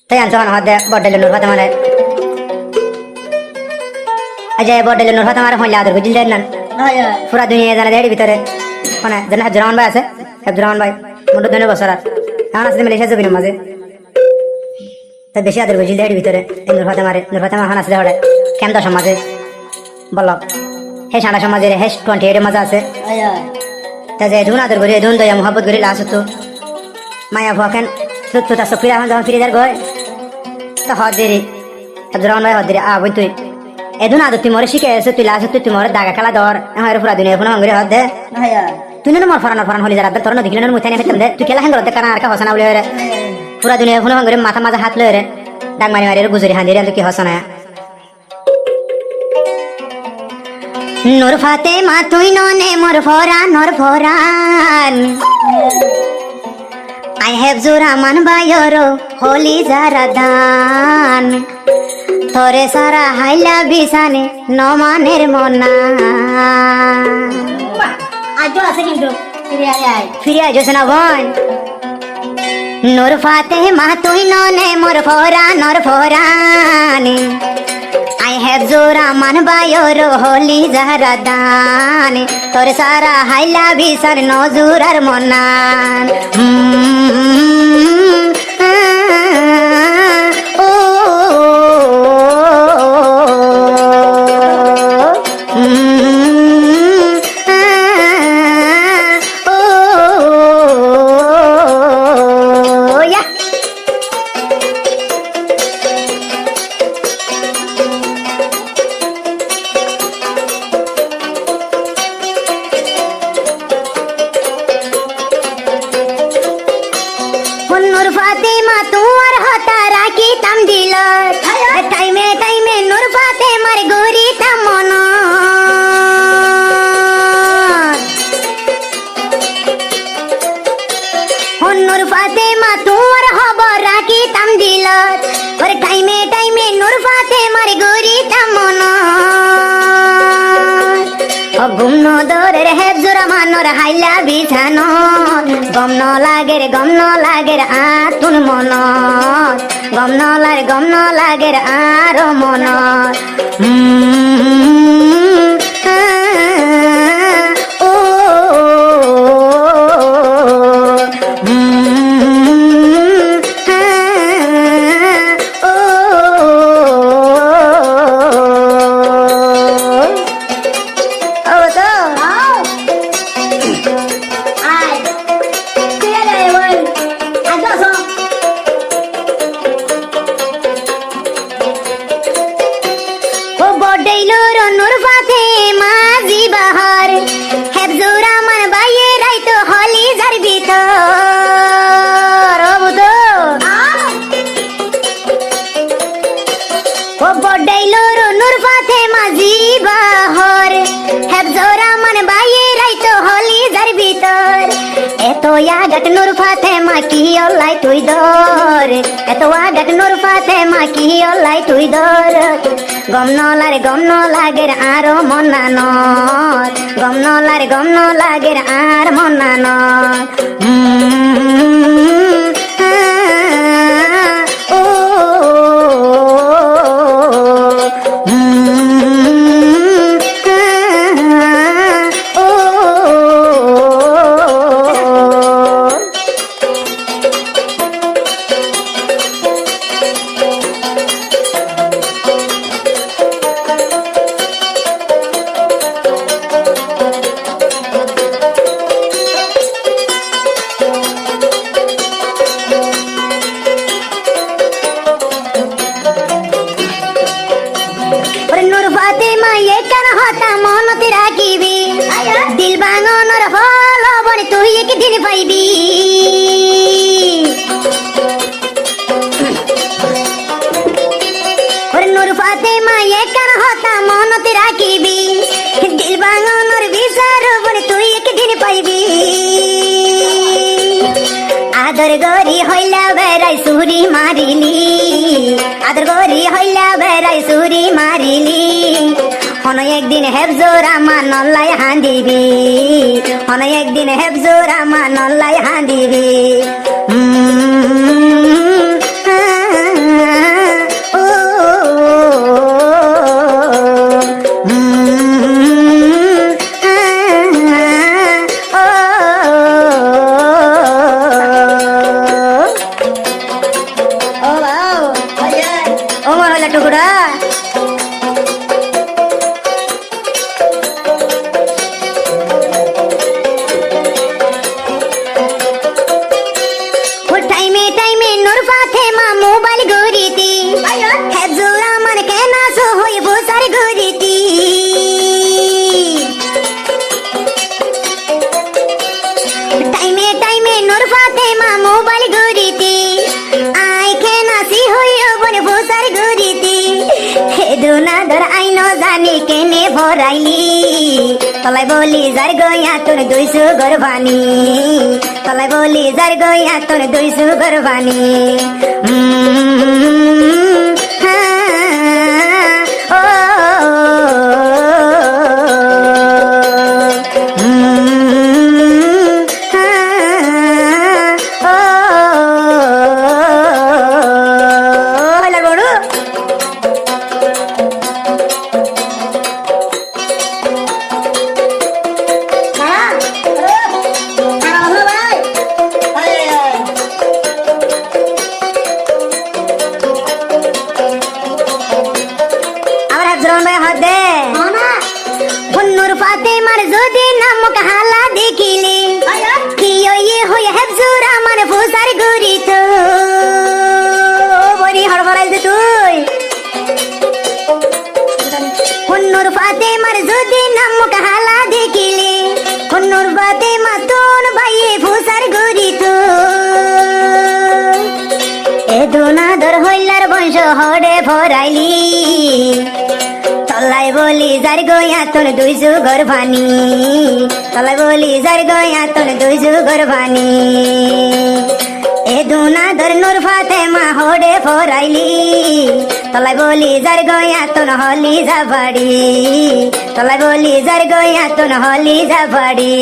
তাই আনছো হতে বড্ডাইল নূর ফাতে মানে আজ বড্ডাইল নূর ফাতে মানে হইলে আদর বুঝিল দেন না পুরা দুনিয়া জানা দেড় ভিতরে মানে জানা হাবজুর রহমান ভাই আছে হাবজুর রহমান ভাই মোট 2 বছর আর এখন আসলে মালয়েশিয়া জবিনের মাঝে তাই বেশি আদর বুঝিল দেড় ভিতরে নূর ফাতে মারে নূর ফাতে এখন আসলে হড়ে কেন দশ সমাজে বল হে সারা সমাজের হে 28 মাঝে আছে তা যে ধুন আদর করি ধুন দয়া মোহাম্মত করি লাস তো মায়া ভকেন তো তা সফিরা এখন যখন ফিরে যার গয় তা হদ দেরি হাবজুর রহমান ভাই হদ দেরি বই তুই এদুন আদর তুই মরে শিখে এসে তুই লাস তুই মরে দাগা খেলা দর আমার পুরা দুনিয়া ফোন হঙ্গরে হদ দে তুই না মর ফরান হলি যারা তোর দেখিলে না মুথাই ফেলতাম দে তুই খেলা হেঙ্গর দে কারণ আর কা হসনা বলে রে পুরা দুনিয়া ফোন হঙ্গরে মাথা মাথা হাত লয়ে রে ডাক মারি মারি গুজরি হাঁদি রে কি হসনা নূর ফাতেমা তুই ননে মোর Ferran I have Zuraman Bayoro, holy Zaradan. Tore Sara Haila Bisane, no maner mona. Ajo ase kintu, firi ajo sena boy. Nur Fatema tui none mor foran. I have Zuraman Bayoro, holy Zaradan. Tore Sara Haila Bisane, no Zurar monan. नूर फातेमा तुअर हतारा की तम दिल टाइमे टाइमे नूर फातेमा रे गोरी तम मन नूर फातेमा तुअर हबरा की तम दिल और टाइमे टाइमे नूर फातेमा रे गोरी तम मन गुमनो दरे है जुरमानोर हाइला बिछानो गम न लागे रे आतुन मन गम न लागे रे आरो मन नूर फातेमा जी बहार हेबजुर रहमान भाई राई तो हली जार भीतर ओ बडाइलो नूर फातेमा जी बहार हेबजुर रहमान भाई राई तो हली जार भीतर एतो यागट नूर फातेमा की अल्लाह तुई दर एतो यागट नूर फातेमा की अल्लाह तुई दर गम न लागे रे आरो मनानर गम न लागे रे आर मनानर नूर फातेमा ये कर होता मन तेरा कीबी दिल बांगोनर फलो बने तू एक दिन पाइबी नूर फातेमा ये कर होता मन तेरा कीबी दिल बांगोनर विचार बने तू एक दिन पाइबी आदर गरी हइला बेराई सुरी मारिली आदर गरी हइला बेराई सुरी मारिली हन एकदिन हेबजुर रहमान नल्लाई हांदिबी हन एकदिन हेबजुर रहमान नल्लाई हांदिबी আমার হইলা টুকুরা টাইমে টাইমে নূর ফাতেমা মোবাইল গরিতি হেজুর আমার কেনা সো হই বুসার গরিতি টাইমে টাইমে নূর ফাতেমা মোবাইল গরিতি আই কেনা সি হই বন বুসার গরিতি হেদুনা ধর আইনো জানি কেনে ভরাইলি তলাই বলি যার গয়া তোর দুইশো গরবানি তলাই বলি যার গয়া তোর দুইশো গরবানি নূর ফাতেমার যদি নাম কাহালা দেখিলে কি হই হেফজুর আমার ফুসার গুরি তো বড়ি হড়বড়াইল তুই নূর ফাতেমার যদি নাম কাহালা দেখিলে নূর ফাতেমা তোর ভাইয়ে ফুসার গুরি তো এ দুনাদর হইলার বংশ হড়ে ভরাইলি তলাই বলি যার গয়া তোর দুইশো গরবানি তলাই বলি যার গয়া তোর দুইশো গরবানি এ দুনাদর নূর ফাতেমা হড়ে ফরাইলি তলাই বলি যার গয়া তোর হলি যাবাড়ি তলাই বলি যার গয়া তোর হলি যাবাড়ি